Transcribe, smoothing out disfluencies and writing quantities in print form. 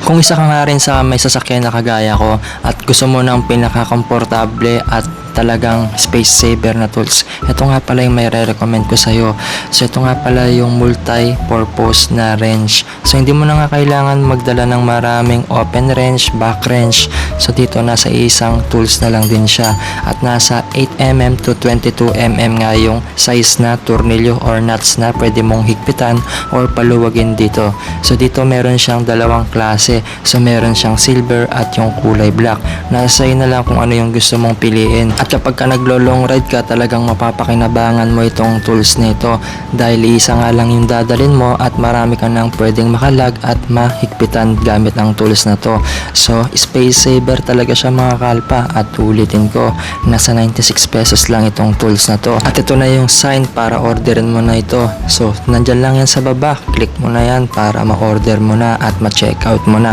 Kung isa ka nga rin sa may sasakyan na kagaya ko at gusto mo ng pinaka-komportable at talagang space saver na tools, ito nga pala yung may re-recommend ko sa'yo. So ito nga pala yung multi-purpose na wrench. So hindi mo na nga kailangan magdala ng maraming open wrench, back wrench. So dito nasa isang tools na lang din siya at nasa 8mm to 22mm nga yung size na tornilyo or nuts na pwede mong higpitan or paluwagin dito. So dito meron siyang dalawang klase. So meron siyang silver at yung kulay black. Nasa iyo na lang kung ano yung gusto mong piliin. At kapag ka naglo-long ride ka, talagang mapapakinabangan mo itong tools nito dahil isa nga lang yung dadalin mo at marami ka nang pwedeng makalag at mahigpitan gamit ang tools na to. So space saver talaga siya mga kalpa at ulitin ko, nasa 96 pesos lang itong tools na to. At ito na yung sign para orderin mo na ito. So nandyan lang yan sa baba, click mo na yan para ma-order mo na at ma-check out mo na.